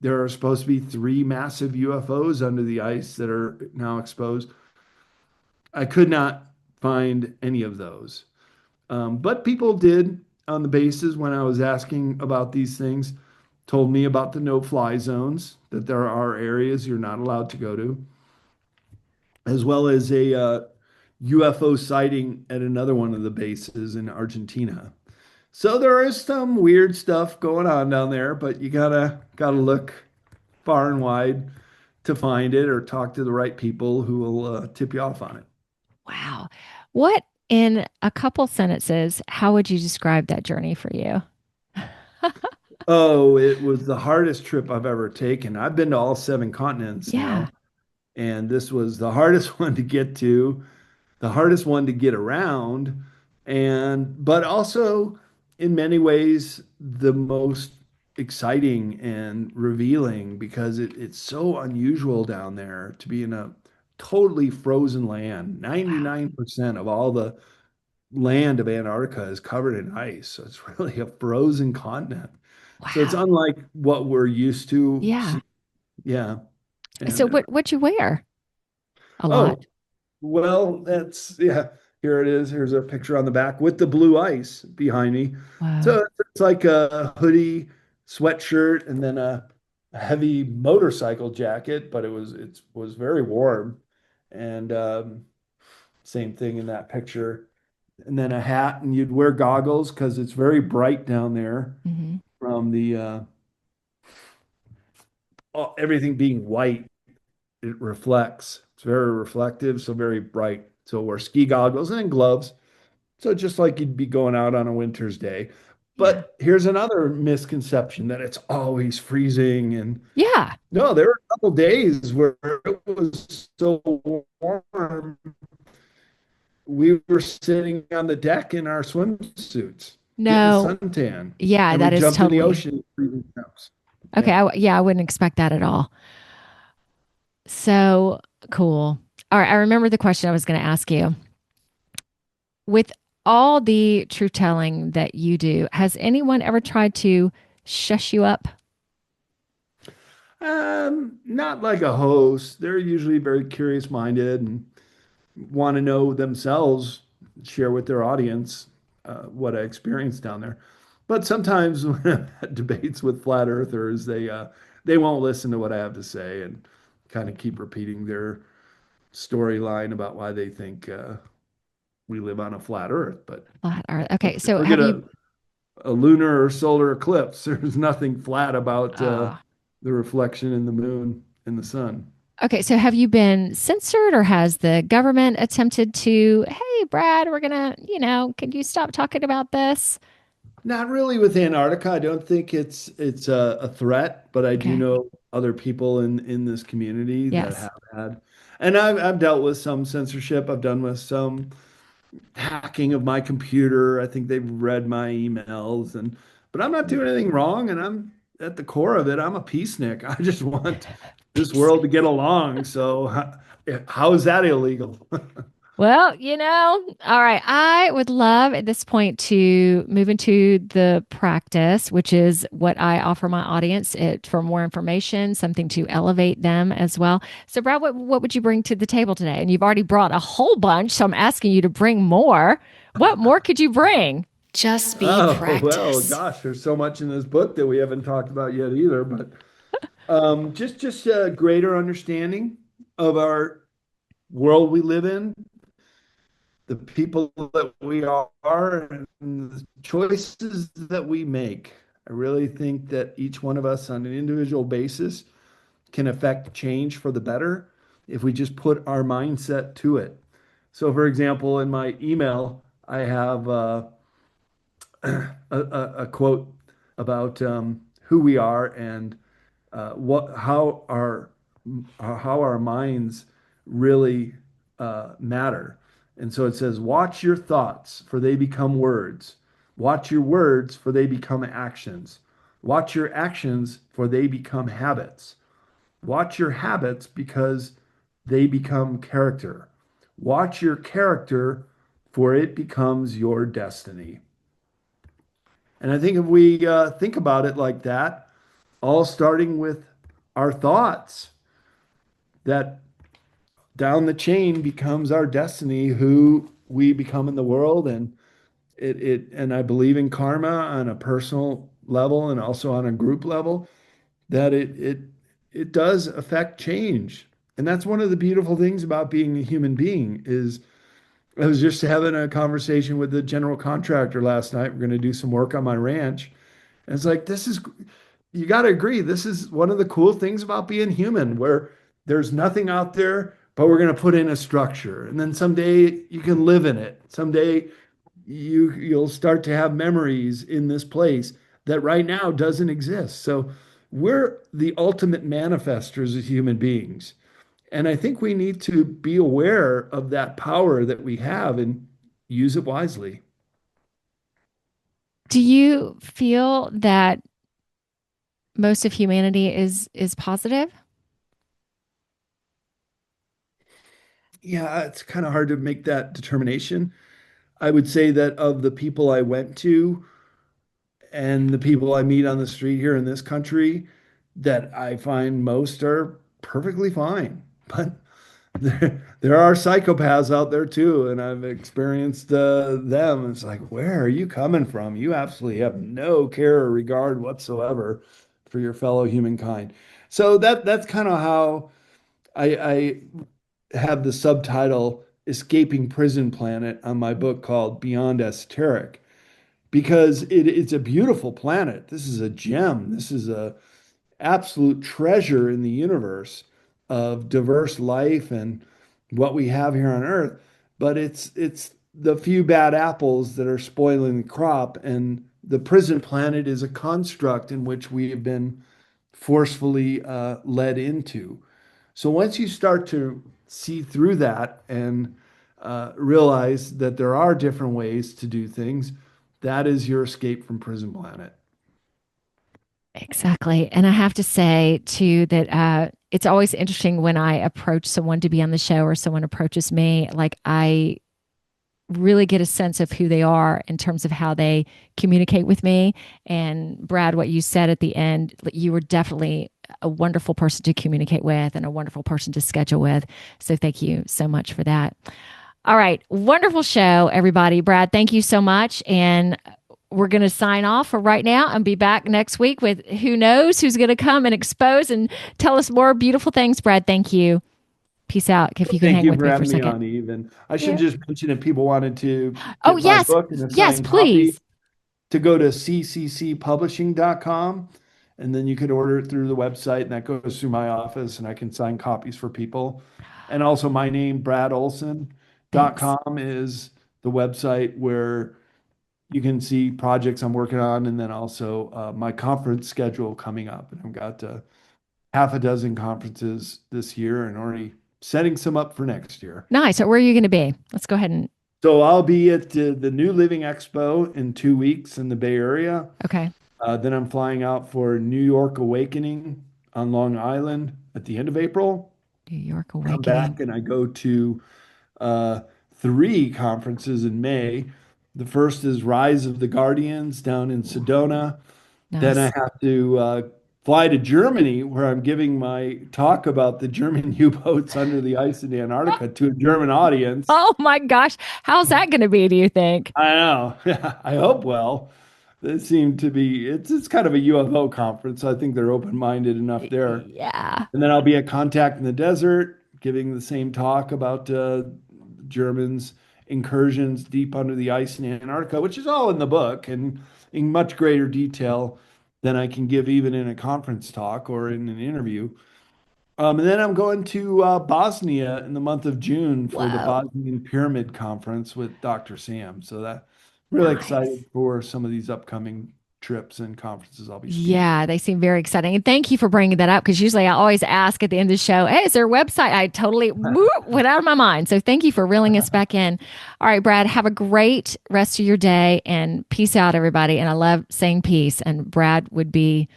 there are supposed to be three massive UFOs under the ice that are now exposed. I could not find any of those. But people did on the bases when I was asking about these things, told me about the no-fly zones, that there are areas you're not allowed to go to, as well as a UFO sighting at another one of the bases in Argentina. So there is some weird stuff going on down there, but you gotta look far and wide to find it or talk to the right people who will tip you off on it. Wow. What, in a couple sentences, how would you describe that journey for you? Oh, it was the hardest trip I've ever taken. I've been to all seven continents Yeah. now, and this was the hardest one to get to, the hardest one to get around, and but also in many ways the most exciting and revealing because it's so unusual down there to be in a totally frozen land. Wow. 99% of all the land of Antarctica is covered in ice. So it's really a frozen continent. So it's Wow. unlike what we're used to. Yeah. Yeah. So And what'd you wear? A oh, lot. well, that's yeah. Here it is. Here's a picture on the back with the blue ice behind me. Wow. So it's like a hoodie, sweatshirt, and then a heavy motorcycle jacket, but it was very warm. And same thing in that picture. And then a hat, and you'd wear goggles because it's very bright down there Hmm. from the everything being white. It reflects. It's very reflective, so very bright. So wear ski goggles and then gloves. So just like you'd be going out on a winter's day. Yeah. But here's another misconception that it's always freezing. And Yeah. no, there were a couple days where it was so warm. We were sitting on the deck in our swimsuits, getting a No. suntan, Yeah, and we that is jumped in the totally ocean. okay. Yeah. Yeah, I wouldn't expect that at all. So cool. All right. I remember the question I was going to ask you. With all the truth telling that you do, has anyone ever tried to shush you up? Not like a host. They're usually very curious minded and want to know themselves, share with their audience what I experienced down there. But sometimes when I've had debates with flat earthers, they won't listen to what I have to say and kind of keep repeating their storyline about why they think we live on a flat Earth. But Flat Earth. Okay, if so we have get you? a lunar or solar eclipse, there's nothing flat about Uh, the reflection in the moon and the sun. okay, so have you been censored, or has the government attempted to? Hey, Brad, we're gonna, can you stop talking about this? Not really with Antarctica. I don't think it's a threat, but I do Okay. know other people in this community that Yes. have had, and I've dealt with some censorship. I've done with some hacking of my computer. I think they've read my emails, but I'm not doing anything wrong, and I'm at the core of it. I'm a peacenik. I just want this Peace. world to get along. So how is that illegal? Well, all right. I would love at this point to move into the practice, which is what I offer my audience for more information, something to elevate them as well. So, Brad, what would you bring to the table today? And you've already brought a whole bunch, so I'm asking you to bring more. What more could you bring? Just be Oh, well, practice. gosh, there's so much in this book that we haven't talked about yet either, but just a greater understanding of our world we live in, the people that we are, and the choices that we make. I really think that each one of us on an individual basis can affect change for the better if we just put our mindset to it. So, for example, in my email, I have a quote about who we are and what how our minds really matter. And so it says, "Watch your thoughts, for they become words. Watch your words, for they become actions. Watch your actions, for they become habits. Watch your habits, because they become character. Watch your character, for it becomes your destiny." And I think if we think about it like that, all starting with our thoughts, that down the chain becomes our destiny, who we become in the world. And and I believe in karma on a personal level and also on a group level, that it does affect change. And that's one of the beautiful things about being a human being is I was just having a conversation with the general contractor last night. We're going to do some work on my ranch. And it's like, you got to agree, this is one of the cool things about being human, where there's nothing out there, but we're going to put in a structure. And then someday you can live in it. Someday you'll start to have memories in this place that right now doesn't exist. So we're the ultimate manifestors as human beings. And I think we need to be aware of that power that we have and use it wisely. Do you feel that most of humanity is positive? Yeah, it's kind of hard to make that determination. I would say that of the people I went to and the people I meet on the street here in this country, that I find most are perfectly fine. But there are psychopaths out there too, and I've experienced them. It's like, where are you coming from? You absolutely have no care or regard whatsoever for your fellow humankind. So that's kind of how I have the subtitle "Escaping Prison Planet" on my book called Beyond Esoteric, because it's a beautiful planet. This is a gem. This is a absolute treasure in the universe of diverse life and what we have here on Earth. But it's the few bad apples that are spoiling the crop, and the prison planet is a construct in which we have been forcefully led into. So once you start to see through that and realize that there are different ways to do things, that is your escape from prison planet. Exactly. And I have to say, too, that it's always interesting when I approach someone to be on the show or someone approaches me. Like, I really get a sense of who they are in terms of how they communicate with me. And Brad, what you said at the end, like, you were definitely a wonderful person to communicate with and a wonderful person to schedule with. So thank you so much for that. All right. Wonderful show, everybody. Brad, thank you so much. And we're going to sign off for right now and be back next week with who knows who's going to come and expose and tell us more beautiful things. Brad, thank you. Peace out. If you can Thank hang you with for me for a having me second. on, Eve. And I should Yeah. just mention if people wanted to Oh, get my yes. book and a Yes, signed copy, please. to go to cccpublishing.com, and then you could order it through the website, and that goes through my office, and I can sign copies for people. And also my name, Thanks. bradolson.com, is the website where you can see projects I'm working on, and then also my conference schedule coming up. And I've got half a dozen conferences this year and already setting some up for next year. Nice. So where are you going to be? Let's go ahead and. So I'll be at the New Living Expo in 2 weeks in the Bay Area. Okay. Then I'm flying out for New York Awakening on Long Island at the end of April. New York Come Awakening. back and I go to uh, 3 conferences in May. The first is Rise of the Guardians down in Sedona. Then I Nice. have to fly to Germany, where I'm giving my talk about the German U-boats under the ice in Antarctica to a German audience. Oh my gosh. How's that going to be, do you think? I know. I hope well. It seemed to be, it's kind of a UFO conference. So I think they're open-minded enough there. Yeah. And then I'll be at Contact in the Desert, giving the same talk about Germans' incursions deep under the ice in Antarctica, which is all in the book and in much greater detail than I can give even in a conference talk or in an interview. And then I'm going to Bosnia in the month of June for the Whoa. Bosnian Pyramid Conference with Dr. Sam. So that really excited Nice. for some of these upcoming trips and conferences I'll be speaking. Yeah, they seem very exciting. And thank you for bringing that up because usually I always ask at the end of the show, hey, is there a website? I totally went out of my mind. So thank you for reeling us back in. All right, Brad, have a great rest of your day and peace out, everybody. And I love saying peace, and Brad would be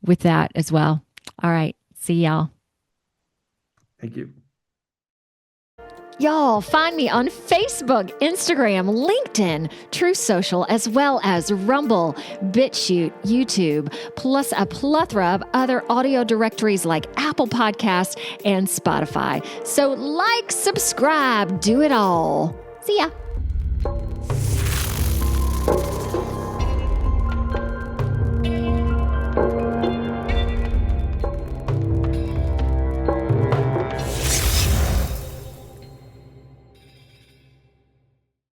with that as well. All right, see y'all. Thank you. Y'all, find me on Facebook, Instagram, LinkedIn, True Social, as well as Rumble, BitChute, YouTube, plus a plethora of other audio directories like Apple Podcasts and Spotify. So like, subscribe, do it all. See ya.